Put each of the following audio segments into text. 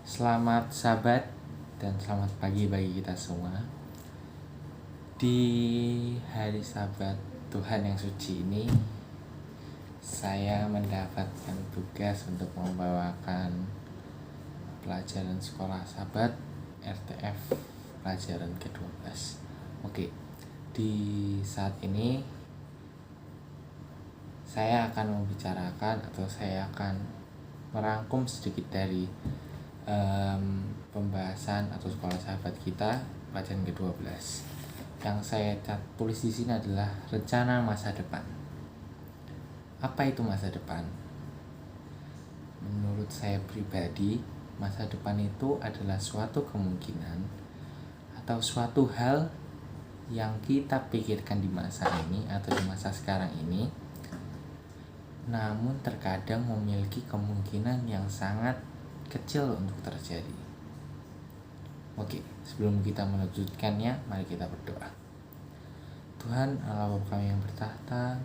Selamat sahabat dan selamat pagi bagi kita semua. Di hari Sabat Tuhan yang suci ini, saya mendapatkan tugas untuk membawakan pelajaran sekolah Sabat RTF pelajaran ke-12. Oke, di saat ini saya akan membicarakan atau saya akan merangkum sedikit dari pembahasan atau sekolah sahabat kita pelajaran ke-12. Yang saya tulis di sini adalah rencana masa depan. Apa itu masa depan? Menurut saya pribadi, masa depan itu adalah suatu kemungkinan atau suatu hal yang kita pikirkan di masa ini atau di masa sekarang ini, namun terkadang memiliki kemungkinan yang sangat kecil untuk terjadi. Oke, sebelum kita melanjutkannya, mari kita berdoa. Tuhan Allah Bapa kami yang bertahta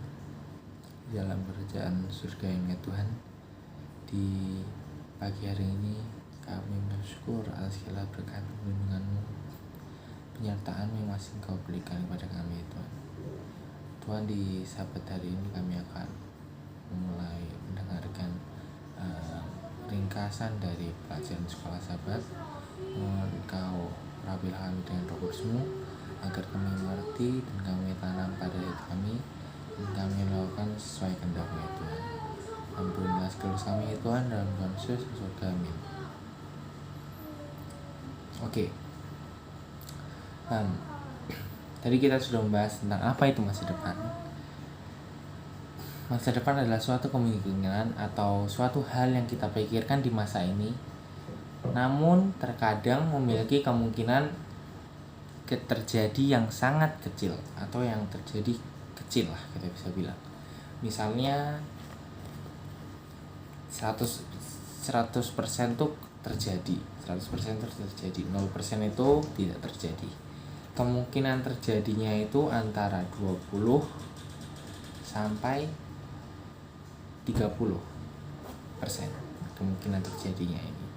di dalam kerajaan surga yang ya Tuhan, di pagi hari ini kami bersyukur atas segala berkat perlindungan-Mu, penyertaan-Mu yang masih Engkau berikan kepada kami ya Tuhan. Tuhan, di sabat hari ini kami akan mulai mendengarkan ringkasan dari pelajaran sekolah sahabat. Engkau rapilah kami dengan Roh Kudus-Mu agar kami mengerti dan kami tanam pada hati kami dan kami lakukan sesuai kehendak-Mu ya Tuhan. Ampunilah segala dosa kami ya Tuhan, dalam Tuhan Yesus surga, amin. Oke. Tadi kita sudah membahas tentang apa itu masa depan. Masa depan adalah suatu kemungkinan atau suatu hal yang kita pikirkan di masa ini, namun terkadang memiliki kemungkinan terjadi yang sangat kecil atau yang terjadi kecil lah kita bisa bilang. Misalnya 100% itu terjadi, 100% itu terjadi, 0% itu tidak terjadi. Kemungkinan terjadinya itu antara 20 sampai 30% kemungkinan terjadinya ini,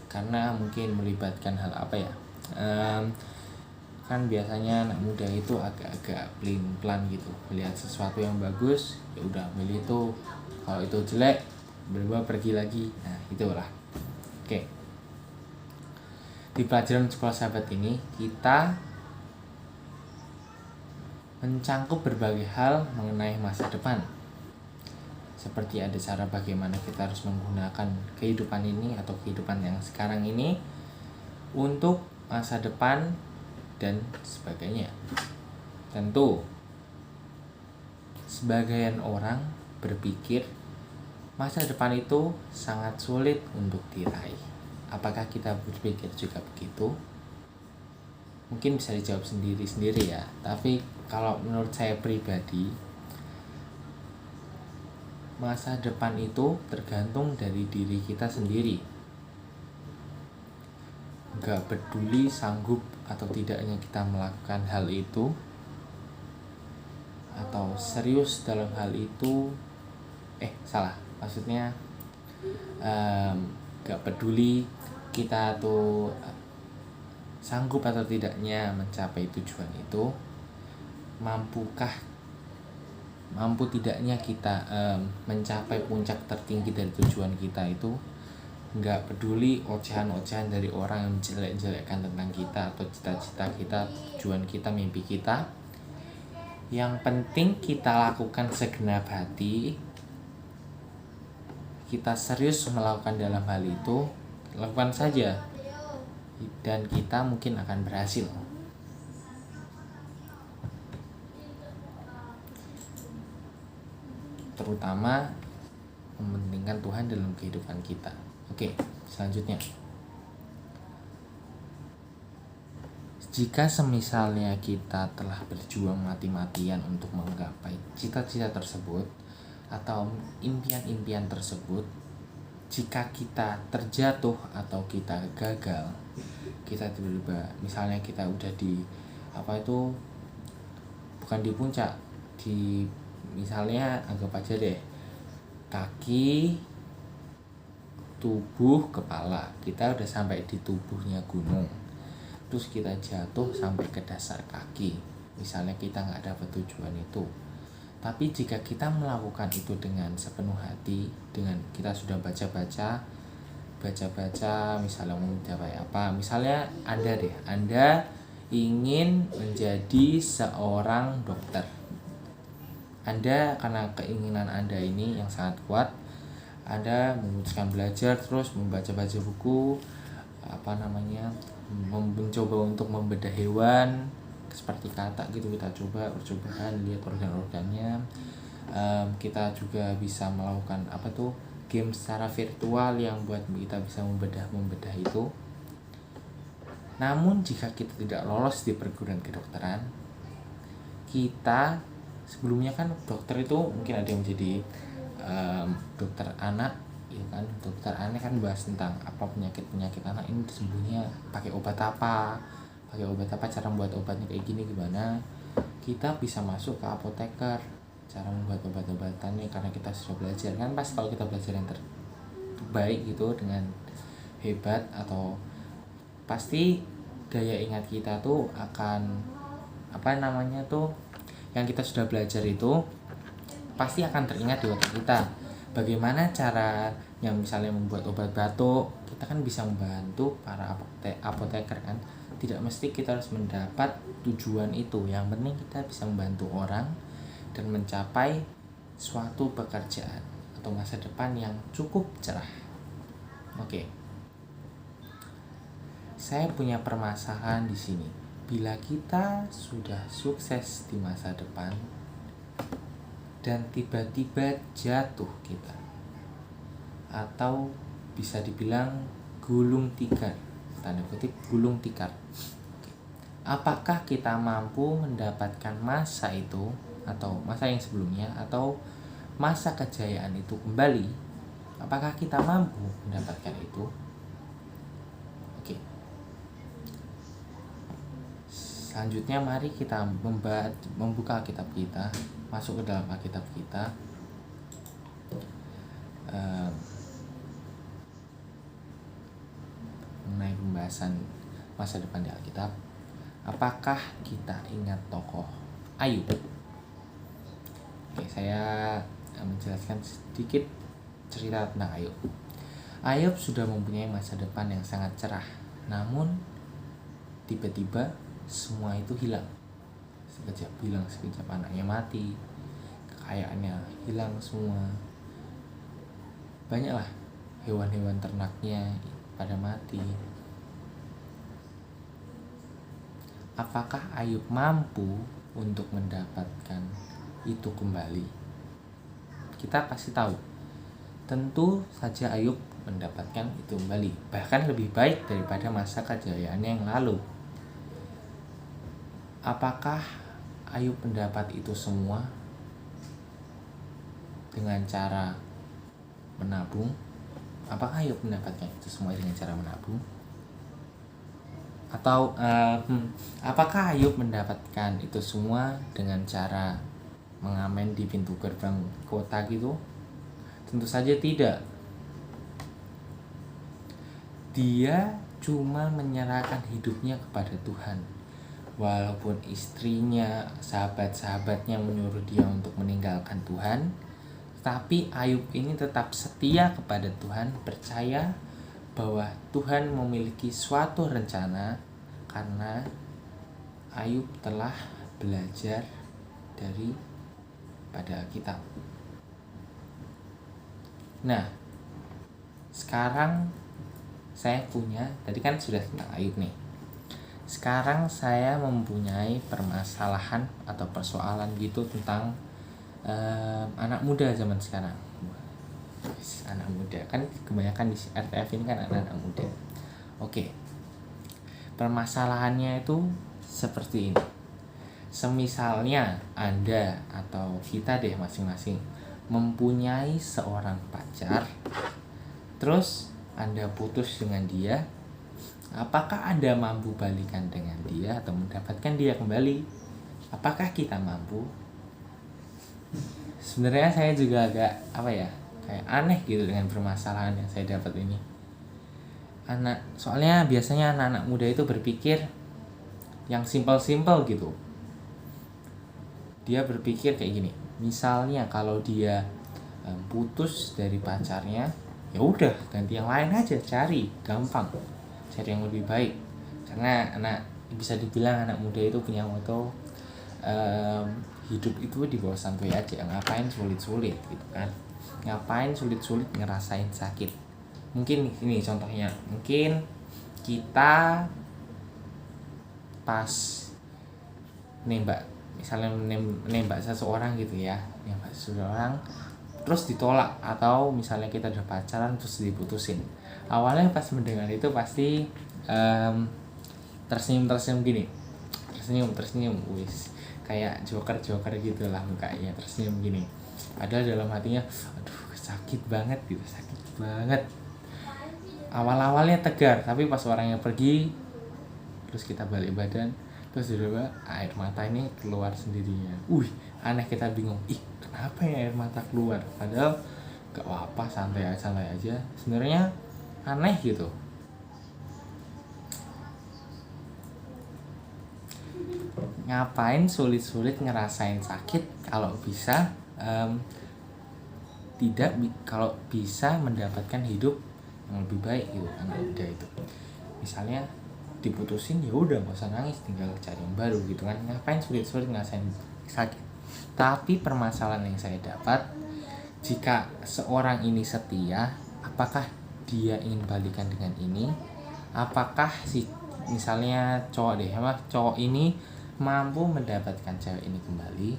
karena mungkin melibatkan hal apa ya, kan biasanya anak muda itu agak-agak pelin-pelan gitu, melihat sesuatu yang bagus ya udah milih itu, kalau itu jelek berubah pergi lagi. Nah itulah. Oke, di pelajaran sekolah sahabat ini kita mencangkup berbagai hal mengenai masa depan, seperti ada cara bagaimana kita harus menggunakan kehidupan ini atau kehidupan yang sekarang ini untuk masa depan dan sebagainya. Tentu sebagian orang berpikir masa depan itu sangat sulit untuk diraih. Apakah kita berpikir juga begitu? Mungkin bisa dijawab sendiri-sendiri ya. Tapi kalau menurut saya pribadi, masa depan itu tergantung dari diri kita sendiri. Gak peduli sanggup atau tidaknya kita melakukan hal itu, atau serius dalam hal itu, maksudnya gak peduli kita tuh sanggup atau tidaknya mencapai tujuan itu, mampu tidaknya kita mencapai puncak tertinggi dari tujuan kita itu, nggak peduli ocehan-ocehan dari orang yang menjelek-jelekkan tentang kita atau cita-cita kita, tujuan kita, mimpi kita. Yang penting kita lakukan segenap hati, kita serius melakukan dalam hal itu, lakukan saja dan kita mungkin akan berhasil. Terutama mementingkan Tuhan dalam kehidupan kita. Oke, selanjutnya, jika semisalnya kita telah berjuang mati-matian untuk menggapai cita-cita tersebut atau impian-impian tersebut, jika kita terjatuh atau kita gagal, kita tiba-tiba misalnya kita udah bukan di puncak, misalnya anggap aja deh kaki tubuh kepala, kita udah sampai di tubuhnya gunung, terus kita jatuh sampai ke dasar kaki, misalnya kita nggak dapat tujuan itu. Tapi jika kita melakukan itu dengan sepenuh hati, dengan kita sudah baca-baca, misalnya mau mencapai apa, misalnya Anda ingin menjadi seorang dokter. Anda karena keinginan Anda ini yang sangat kuat, Anda memutuskan belajar, terus membaca-baca buku, mencoba untuk membedah hewan seperti katak gitu, kita coba percobaan lihat organ-organnya. Kita juga bisa melakukan game secara virtual yang buat kita bisa membedah itu. Namun jika kita tidak lolos di perguruan kedokteran, kita sebelumnya kan dokter itu mungkin ada yang menjadi dokter anak, ya kan. Dokter anak kan bahas tentang apa penyakit anak ini sembuhnya pakai obat apa, cara membuat obatnya kayak gini gimana. Kita bisa masuk ke apoteker, cara membuat obat-obatannya, karena kita sudah belajar kan. Pas kalau kita belajar yang terbaik gitu dengan hebat, atau pasti daya ingat kita tuh akan yang kita sudah belajar itu pasti akan teringat di otak kita. Bagaimana cara yang misalnya membuat obat batuk, kita kan bisa membantu para apoteker kan. Tidak mesti kita harus mendapat tujuan itu, yang penting kita bisa membantu orang dan mencapai suatu pekerjaan atau masa depan yang cukup cerah. Oke. Saya punya permasalahan di sini. Bila kita sudah sukses di masa depan dan tiba-tiba jatuh kita, atau bisa dibilang gulung tikar, tanda kutip gulung tikar, apakah kita mampu mendapatkan masa itu, atau masa yang sebelumnya, atau masa kejayaan itu kembali? Apakah kita mampu mendapatkan itu? Oke. Selanjutnya mari kita membuka kitab kita, masuk ke dalam Alkitab kita. Mengenai pembahasan masa depan di Alkitab. Apakah kita ingat tokoh Ayub? Oke, saya menjelaskan sedikit cerita tentang Ayub. Ayub sudah mempunyai masa depan yang sangat cerah, namun tiba-tiba semua itu hilang. Sekejap anaknya mati, kekayaannya hilang semua, banyaklah hewan-hewan ternaknya pada mati. Apakah Ayub mampu untuk mendapatkan itu kembali? Kita pasti tahu, tentu saja Ayub mendapatkan itu kembali, bahkan lebih baik daripada masa kejayaannya yang lalu. Apakah Ayub mendapat itu semua dengan cara menabung? Apakah Ayub mendapatkan itu semua dengan cara menabung? Atau apakah Ayub mendapatkan itu semua dengan cara mengamen di pintu gerbang kota gitu? Tentu saja tidak. Dia cuma menyerahkan hidupnya kepada Tuhan. Walaupun istrinya, sahabat-sahabatnya menyuruh dia untuk meninggalkan Tuhan, tapi Ayub ini tetap setia kepada Tuhan, percaya bahwa Tuhan memiliki suatu rencana, karena Ayub telah belajar daripada kitab. Nah, sekarang saya punya, tadi kan sudah tentang Ayub nih. Sekarang saya mempunyai permasalahan atau persoalan gitu tentang anak muda zaman sekarang. Anak muda kan kebanyakan di RTF ini kan anak-anak muda. Oke. Permasalahannya itu seperti ini. Semisalnya Anda atau kita deh masing-masing mempunyai seorang pacar, terus Anda putus dengan dia, apakah Anda mampu balikan dengan dia atau mendapatkan dia kembali? Apakah kita mampu? Sebenarnya saya juga agak kayak aneh gitu dengan permasalahan yang saya dapat ini. Soalnya biasanya anak-anak muda itu berpikir yang simpel-simpel gitu. Dia berpikir kayak gini, misalnya kalau dia putus dari pacarnya, ya udah ganti yang lain aja, cari gampang, cari yang lebih baik. Karena bisa dibilang anak muda itu punya moto hidup itu di bawah santuy aja, ngapain sulit-sulit gitu kan, ngapain sulit-sulit ngerasain sakit. Mungkin ini contohnya, mungkin kita pas nembak, misalnya nembak seseorang gitu ya, nembak seseorang terus ditolak, atau misalnya kita udah pacaran terus diputusin. Awalnya pas mendengar itu pasti tersenyum gini, tersenyum wis kayak joker gitu lah mukanya, tersenyum gini. Padahal dalam hatinya, aduh sakit banget gitu, sakit banget. Awalnya tegar, tapi pas orangnya pergi, terus kita balik badan, terus tiba-tiba air mata ini keluar sendirinya. Aneh, kita bingung, kenapa ya air mata keluar? Padahal gak apa-apa, santai aja. Sebenarnya aneh gitu. Ngapain sulit-sulit ngerasain sakit kalau bisa kalau bisa mendapatkan hidup yang lebih baik gitu. Anak muda itu misalnya diputusin, ya udah nggak usah nangis, tinggal cari yang baru gitu kan. Ngapain sulit-sulit ngerasain sakit? Tapi permasalahan yang saya dapat, jika seorang ini setia, apakah dia ingin balikan dengan ini? Apakah misalnya cowok ini mampu mendapatkan cewek ini kembali?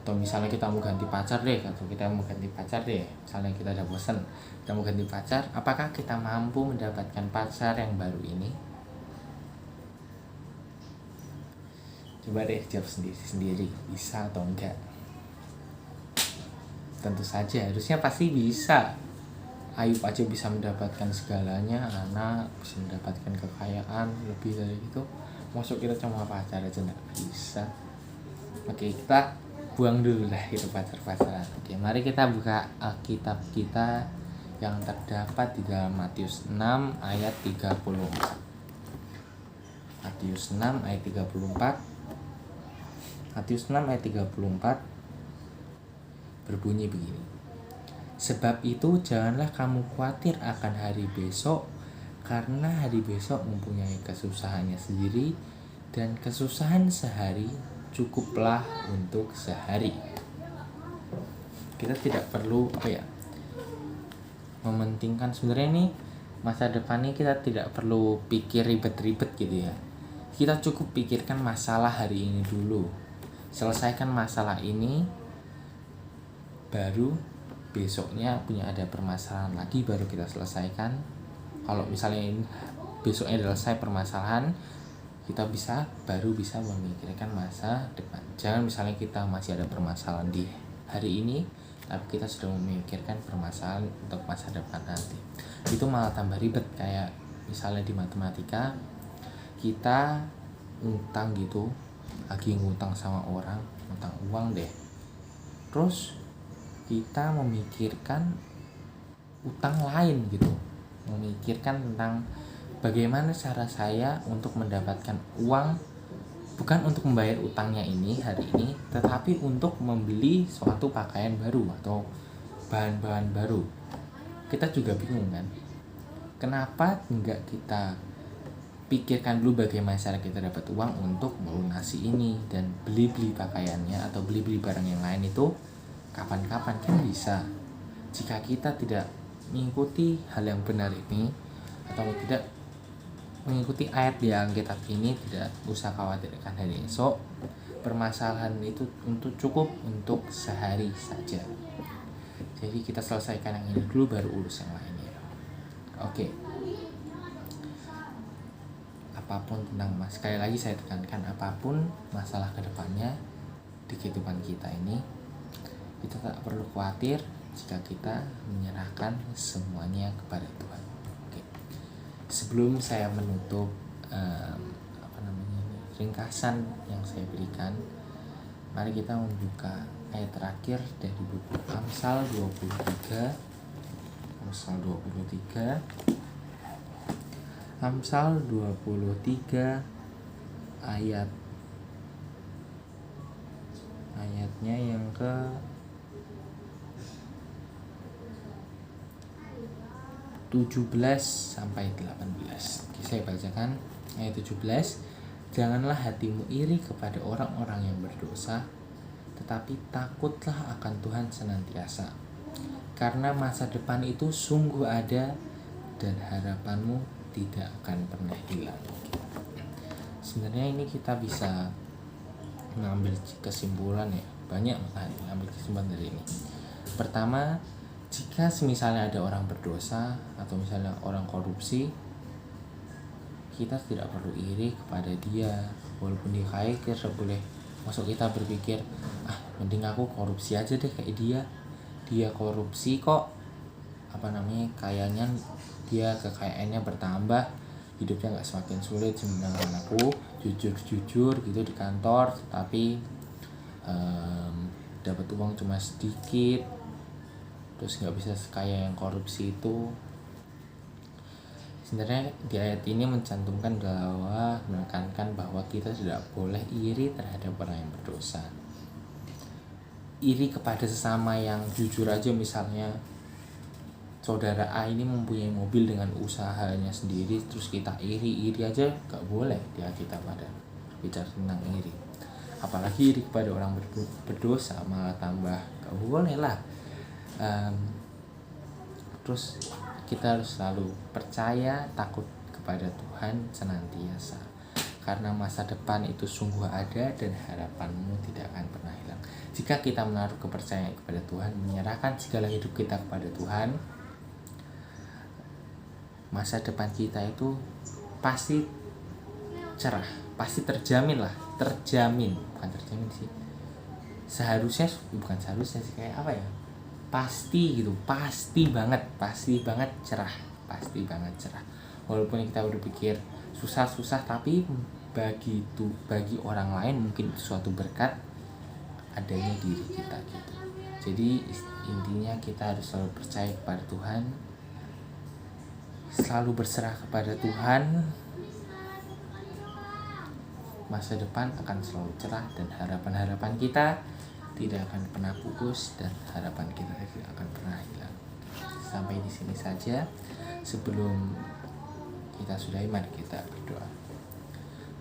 Atau misalnya kita mau ganti pacar deh, misalnya kita udah bosan, kita mau ganti pacar, apakah kita mampu mendapatkan pacar yang baru ini? Coba deh jawab sendiri, bisa atau enggak? Tentu saja, harusnya pasti bisa. Ayub aja bisa mendapatkan segalanya, anak bisa mendapatkan kekayaan lebih dari itu, masuk kita cuma pacar aja nggak bisa. Oke, kita buang dulu lah itu pacar-pacaran. Oke, mari kita buka Alkitab kita yang terdapat di dalam Matius 6 ayat 34. Matius 6 ayat 34. Matius 6 ayat 34 berbunyi begini. Sebab itu janganlah kamu khawatir akan hari besok, karena hari besok mempunyai kesusahannya sendiri, dan kesusahan sehari cukuplah untuk sehari. Kita tidak perlu mementingkan, sebenarnya ini masa depan ini kita tidak perlu pikir ribet-ribet gitu ya. Kita cukup pikirkan masalah hari ini dulu, selesaikan masalah ini, baru besoknya punya ada permasalahan lagi baru kita selesaikan. Kalau misalnya besoknya selesai permasalahan, kita baru bisa memikirkan masa depan. Jangan misalnya kita masih ada permasalahan di hari ini, tapi kita sudah memikirkan permasalahan untuk masa depan nanti. Itu malah tambah ribet. Kayak misalnya di matematika, kita ngutang gitu, lagi ngutang sama orang, ngutang uang deh, terus kita memikirkan utang lain gitu, memikirkan tentang bagaimana cara saya untuk mendapatkan uang, bukan untuk membayar utangnya ini hari ini, tetapi untuk membeli suatu pakaian baru atau bahan-bahan baru. Kita juga bingung kan, kenapa enggak kita pikirkan dulu bagaimana cara kita dapat uang untuk melunasi ini dan beli pakaiannya atau beli barang yang lain itu kapan-kapan kan bisa. Jika kita tidak mengikuti hal yang benar ini, atau tidak mengikuti ayat di Alkitab ini, tidak usah khawatirkan hari esok. Permasalahan itu cukup untuk sehari saja. Jadi kita selesaikan yang ini dulu, baru urus yang lainnya. Oke. Apapun tentang sekali lagi saya tekankan, apapun masalah kedepannya di kehidupan kita ini, kita tak perlu khawatir jika kita menyerahkan semuanya kepada Tuhan. Oke. Sebelum saya menutup ringkasan yang saya berikan, mari kita membuka ayat terakhir dari buku Amsal 23. Amsal 23 ayatnya yang ke 17 sampai 18. Oke, saya bacakan ayat 17. Janganlah hatimu iri kepada orang-orang yang berdosa, tetapi takutlah akan Tuhan senantiasa. Karena masa depan itu sungguh ada dan harapanmu tidak akan pernah hilang. Sebenarnya ini kita bisa mengambil kesimpulan ya, banyak mengambil kesimpulan dari ini. Pertama, jika misalnya ada orang berdosa atau misalnya orang korupsi, kita tidak perlu iri kepada dia, walaupun dia kaya. Kita boleh masuk, kita berpikir mending aku korupsi aja deh kayak dia korupsi kok kayaknya dia kekayaannya bertambah, hidupnya nggak semakin sulit. Sedangkan aku jujur gitu di kantor, tapi dapat uang cuma sedikit, terus nggak bisa sekaya yang korupsi itu. Sebenarnya di ayat ini mencantumkan bahwa menekankan bahwa kita tidak boleh iri terhadap orang yang berdosa. Iri kepada sesama yang jujur aja, misalnya saudara A ini mempunyai mobil dengan usahanya sendiri, terus kita iri aja gak boleh dia, kita pada bicara tentang iri. Apalagi iri kepada orang berdosa, malah tambah gak boleh lah. Terus kita harus selalu percaya, takut kepada Tuhan senantiasa, karena masa depan itu sungguh ada dan harapanmu tidak akan pernah hilang. Jika kita menaruh kepercayaan kepada Tuhan, menyerahkan segala hidup kita kepada Tuhan, masa depan kita itu pasti cerah, pasti terjamin, bukan terjamin sih, bukan seharusnya sih, kayak apa ya, pasti gitu, pasti banget cerah. Walaupun kita udah pikir susah, tapi bagi orang lain mungkin itu suatu berkat adanya diri kita gitu. Jadi intinya kita harus selalu percaya kepada Tuhan, selalu berserah kepada Tuhan. Masa depan akan selalu cerah dan harapan kita tidak akan pernah pupus dan harapan kita tidak akan pernah hilang. Sampai di sini saja. Sebelum kita sudahi, mari kita berdoa.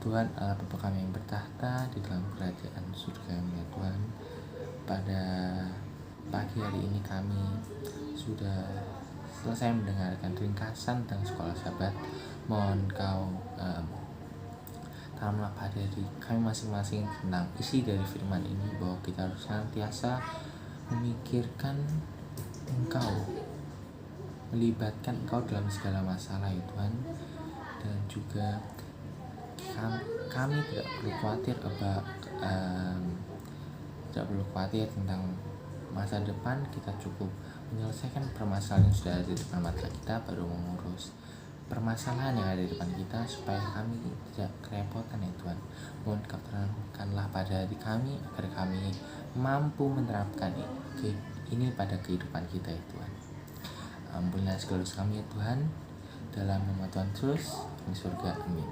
Tuhan Allah Bapa kami yang bertahta di dalam kerajaan surga, ya Tuhan, pada pagi hari ini kami sudah selesai mendengarkan ringkasan tentang sekolah Sabat. Mohon Kau tanamlah pada diri kami masing-masing tentang isi dari firman ini, bahwa kita harus senantiasa memikirkan Engkau, melibatkan Engkau dalam segala masalah ya Tuhan. Dan juga kami tidak perlu khawatir tentang masa depan. Kita cukup menyelesaikan permasalahan yang sudah ada di depan mata kita, baru mengurus permasalahan yang ada di depan kita, supaya kami tidak kerepotan ya Tuhan. Mohon Kau terangkanlah pada hati kami, agar kami mampu menerapkan ini pada kehidupan kita ya Tuhan. Ampunilah segala dosa kami ya Tuhan, dalam nama Tuhan Yesus di surga, amin.